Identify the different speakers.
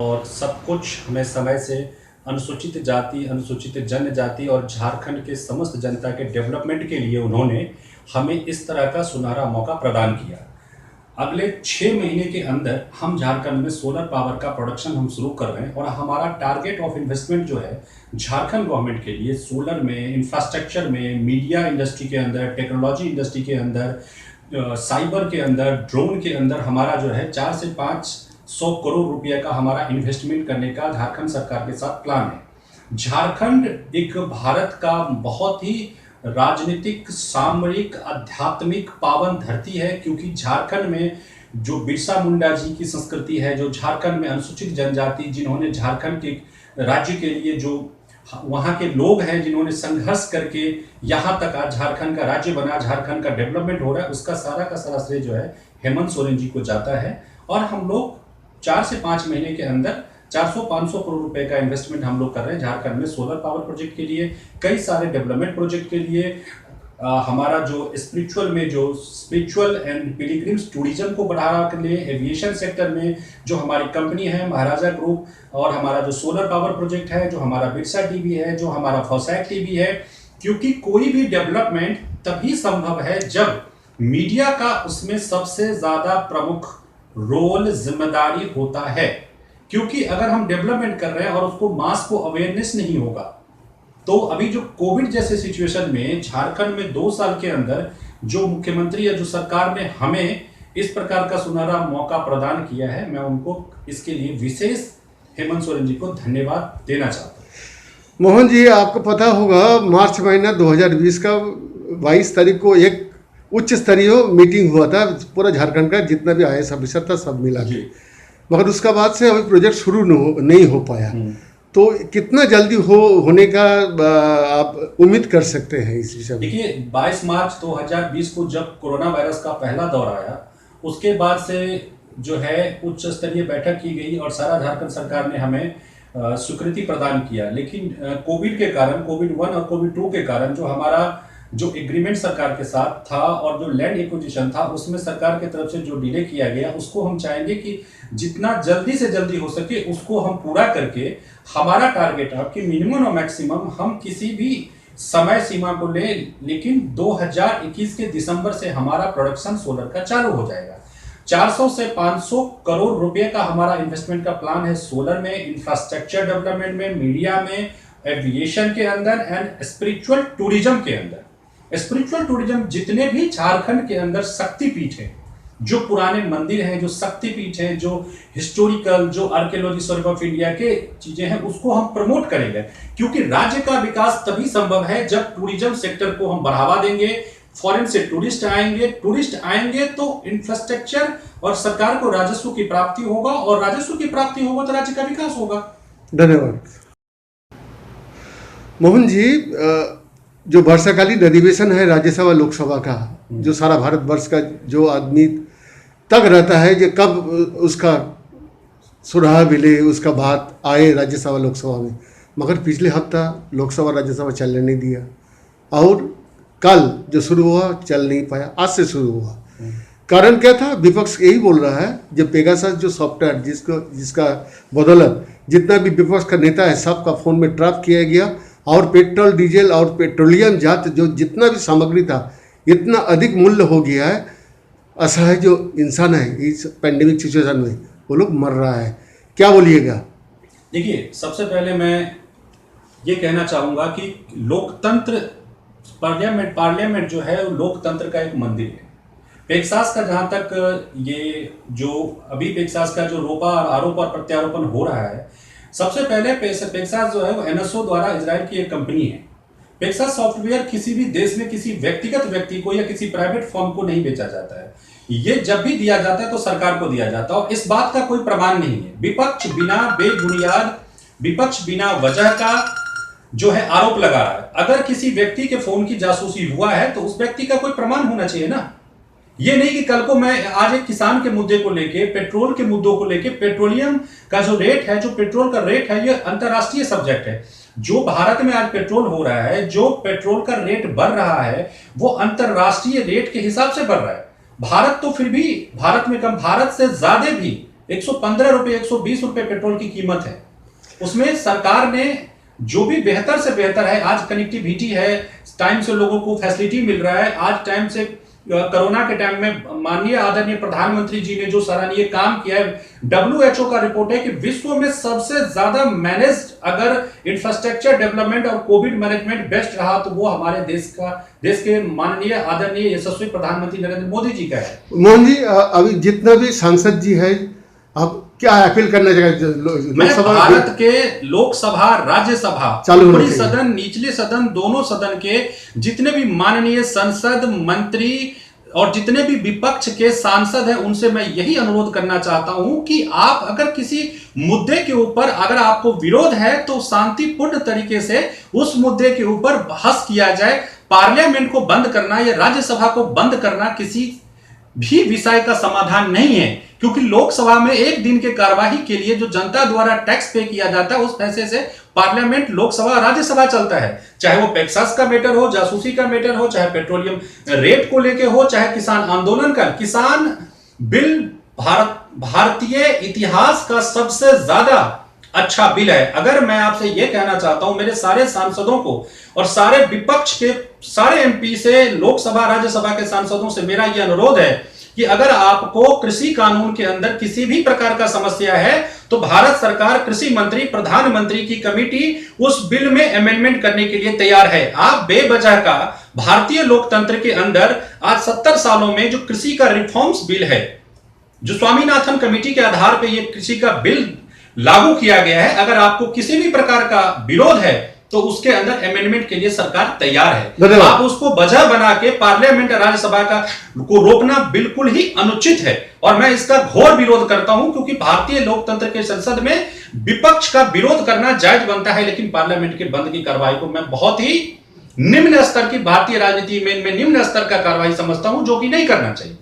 Speaker 1: और सब कुछ हमें समय से अनुसूचित जाति, अनुसूचित जनजाति और झारखंड के समस्त जनता के डेवलपमेंट के लिए उन्होंने हमें इस तरह का सुनहरा मौका प्रदान किया। अगले 6 महीने के अंदर हम झारखंड में सोलर पावर का प्रोडक्शन हम शुरू कर रहे हैं और हमारा टारगेट ऑफ इन्वेस्टमेंट जो है झारखंड गवर्नमेंट के लिए सोलर में, इंफ्रास्ट्रक्चर में, मीडिया इंडस्ट्री के अंदर, टेक्नोलॉजी इंडस्ट्री के अंदर, साइबर के अंदर, ड्रोन के अंदर हमारा जो है 4 से 500 करोड़ रुपए का हमारा इन्वेस्टमेंट करने का झारखंड सरकार के साथ प्लान है। झारखंड एक भारत का बहुत ही राजनीतिक, सामरिक, आध्यात्मिक पावन धरती है, क्योंकि झारखंड में जो बिरसा मुंडा जी की संस्कृति है, जो झारखंड में अनुसूचित जनजाति जिन्होंने झारखंड के राज्य के लिए, जो वहाँ के लोग हैं जिन्होंने संघर्ष करके यहाँ तक आज झारखंड का राज्य बना, झारखंड का डेवलपमेंट हो रहा है, उसका सारा का सारा श्रेय जो है हेमंत सोरेन जी को जाता है। और हम लोग 4 से 5 महीने के अंदर 400-500 करोड़ रुपए का इन्वेस्टमेंट हम लोग कर रहे हैं झारखंड में सोलर पावर प्रोजेक्ट के लिए, कई सारे डेवलपमेंट प्रोजेक्ट के लिए। हमारा जो स्पिरिचुअल एंड पिलग्रिम्स टूरिज्म को बढ़ावा के लिए, एविएशन सेक्टर में जो हमारी कंपनी है महाराजा ग्रुप, और हमारा जो सोलर पावर प्रोजेक्ट है, जो हमारा बिरसा टीवी है, जो हमारा फौसैक टीवी है। क्योंकि कोई भी डेवलपमेंट तभी संभव है जब मीडिया का उसमें सबसे ज्यादा प्रमुख रोल, जिम्मेदारी होता है। क्योंकि अगर हम डेवलपमेंट कर रहे हैं और उसको मास को अवेयरनेस नहीं होगा, तो अभी जो कोविड जैसे सिचुएशन में झारखंड में 2 साल के अंदर जो मुख्यमंत्री या जो सरकार ने हमें इस प्रकार का सुनहरा मौका प्रदान किया है, मैं उनको इसके लिए विशेष हेमंत सोरेन जी को धन्यवाद देना चाहता हूँ।
Speaker 2: मोहन जी, आपको पता होगा मार्च महीना 2020 का 22 तारीख को एक उच्च स्तरीय मीटिंग हुआ था, पूरा झारखंड का जितना भी IAS ऑफिसर था सब मिला के, मगर उसका बाद से अभी प्रोजेक्ट शुरू नहीं हो पाया। तो कितना जल्दी होने का आप उम्मीद कर सकते हैं इस विषय में?
Speaker 1: देखिए, 22 मार्च 2020 को जब कोरोना वायरस का पहला दौर आया, उसके बाद से जो है उच्च स्तरीय बैठक की गई और सारा झारखंड सरकार ने हमें स्वीकृति प्रदान किया। लेकिन कोविड के कारण, कोविड 1 और कोविड 2 के कारण जो हमारा जो एग्रीमेंट सरकार के साथ था और जो लैंड एक्विजिशन था, उसमें सरकार की तरफ से जो डिले किया गया, उसको हम चाहेंगे कि जितना जल्दी से जल्दी हो सके उसको हम पूरा करके हमारा टारगेट है कि मिनिमम और मैक्सिमम हम किसी भी समय सीमा को ले, लेकिन 2021 के दिसंबर से हमारा प्रोडक्शन सोलर का चालू हो जाएगा। 400 से 500 करोड़ रुपए का हमारा इन्वेस्टमेंट का प्लान है सोलर में, इंफ्रास्ट्रक्चर डेवलपमेंट में, मीडिया में, एविएशन के अंदर एंड स्पिरिचुअल टूरिज्म के अंदर। स्पिरिचुअल टूरिज्म जितने भी झारखंड के अंदर शक्तिपीठ है, जो पुराने मंदिर हैं, जो शक्तिपीठ हैं, जो हिस्टोरिकल, जो आर्कियोलॉजी सर्वे ऑफ इंडिया के चीजें हैं, उसको हम प्रमोट करेंगे। क्योंकि राज्य का विकास तभी संभव है जब टूरिज्म सेक्टर को हम बढ़ावा देंगे, फॉरेन से टूरिस्ट आएंगे तो इंफ्रास्ट्रक्चर और सरकार को राजस्व की प्राप्ति होगा, और राजस्व की प्राप्ति होगा तो राज्य का विकास होगा।
Speaker 2: धन्यवाद। मोहन जी, जो वर्षाकालीन अधिवेशन है राज्यसभा लोकसभा का, जो सारा भारतवर्ष का जो आदमी तक रहता है कि कब उसका सुराह मिले, उसका बात आए राज्यसभा लोकसभा में, मगर पिछले हफ्ता लोकसभा राज्यसभा चलने नहीं दिया, और कल जो शुरू हुआ चल नहीं पाया, आज से शुरू हुआ। कारण क्या था? विपक्ष यही बोल रहा है, जब पेगासस जो सॉफ्टवेयर जिसका बदौलत जितना भी विपक्ष का नेता है सबका फ़ोन में ट्रैप किया गया, और पेट्रोल, डीजल और पेट्रोलियम जात जो जितना भी सामग्री था इतना अधिक मूल्य हो गया है। असहाय जो इंसान है इस पैंडेमिक सिचुएशन में, वो लोग मर रहा है। क्या बोलिएगा?
Speaker 1: देखिए, सबसे पहले मैं ये कहना चाहूँगा कि लोकतंत्र, पार्लियामेंट जो है लोकतंत्र का एक मंदिर है। पेक्सास का जहाँ तक ये जो अभी पेक्सास का जो रोपा और आरोप और प्रत्यारोपण हो रहा है, सबसे पहले पेक्सास जो है वो NSO द्वारा इजराइल की एक कंपनी है। पेक्सास सॉफ्टवेयर किसी भी देश में किसी व्यक्तिगत व्यक्ति को या किसी प्राइवेट फर्म को नहीं बेचा जाता है। ये जब भी दिया जाता है तो सरकार को दिया जाता है, और इस बात का कोई प्रमाण नहीं है। विपक्ष बिना बेबुनियाद, विपक्ष बिना वजह का जो है आरोप लगा रहा है। अगर किसी व्यक्ति के फोन की जासूसी हुआ है तो उस व्यक्ति का कोई प्रमाण होना चाहिए ना। ये नहीं कि कल को मैं आज एक किसान के मुद्दे को लेके, पेट्रोल के मुद्दों को लेके, पेट्रोलियम का जो रेट है, जो पेट्रोल का रेट है, ये अंतर्राष्ट्रीय सब्जेक्ट है। जो भारत में आज पेट्रोल हो रहा है, जो पेट्रोल का रेट बढ़ रहा है, वो अंतर्राष्ट्रीय रेट के हिसाब से बढ़ रहा है। भारत तो फिर भी, भारत में कम, भारत से ज्यादा भी 115 रुपए 120 रुपए पेट्रोल की कीमत है। उसमें सरकार ने जो भी बेहतर से बेहतर है, आज कनेक्टिविटी है, टाइम से लोगों को फैसिलिटी मिल रहा है, आज टाइम से कोरोना के टाइम में माननीय आदरणीय प्रधानमंत्री जी ने जो सराहनीय काम किया है, WHO का रिपोर्ट है कि विश्व में सबसे ज्यादा मैनेज्ड अगर इंफ्रास्ट्रक्चर डेवलपमेंट और कोविड मैनेजमेंट बेस्ट रहा तो वो हमारे देश के माननीय आदरणीय यशस्वी प्रधानमंत्री नरेंद्र मोदी जी का है।
Speaker 2: मोहन जी, अभी जितना भी सांसद जी है, आप क्या अपील करना चाहिए?
Speaker 1: मैं भारत के लोकसभा, राज्यसभा, ऊपरी सदन, निचले सदन, दोनों सदन के जितने भी माननीय संसद मंत्री और जितने भी विपक्ष के सांसद हैं, उनसे मैं यही अनुरोध करना चाहता हूं कि आप अगर किसी मुद्दे के ऊपर अगर आपको विरोध है तो शांतिपूर्ण तरीके से उस मुद्दे के ऊपर बहस किया जाए। पार्लियामेंट को बंद करना या राज्यसभा को बंद करना किसी भी विषय का समाधान नहीं है, क्योंकि लोकसभा में एक दिन के कार्यवाही के लिए जो जनता द्वारा टैक्स पे किया जाता है, उस पैसे से पार्लियामेंट, लोकसभा, राज्यसभा चलता है। चाहे वो पेक्सास का मैटर हो, जासूसी का मैटर हो, चाहे पेट्रोलियम रेट को लेके हो, चाहे किसान आंदोलन का। किसान बिल भारतीय इतिहास का सबसे ज्यादा अच्छा बिल है। अगर मैं आपसे यह कहना चाहता हूं, मेरे सारे सांसदों को और सारे विपक्ष के सारे MP से, लोकसभा राज्यसभा के सांसदों से मेरा यह अनुरोध है कि अगर आपको कृषि कानून के अंदर किसी भी प्रकार का समस्या है तो भारत सरकार, कृषि मंत्री, प्रधानमंत्री की कमेटी उस बिल में अमेंडमेंट करने के लिए तैयार है। आप बेवजह का भारतीय लोकतंत्र के अंदर आज 70 सालों में जो कृषि का रिफॉर्म्स बिल है, जो स्वामीनाथन कमेटी के आधार पर यह कृषि का बिल लागू किया गया है, अगर आपको किसी भी प्रकार का विरोध है तो उसके अंदर अमेंडमेंट के लिए सरकार तैयार है। आप उसको वजह बना के पार्लियामेंट और राज्यसभा को रोकना बिल्कुल ही अनुचित है और मैं इसका घोर विरोध करता हूं, क्योंकि भारतीय लोकतंत्र के संसद में विपक्ष का विरोध करना जायज बनता है, लेकिन पार्लियामेंट के बंद की कार्रवाई को मैं बहुत ही निम्न स्तर की, भारतीय राजनीति में निम्न स्तर का कार्रवाई समझता हूं, जो कि नहीं करना चाहिए।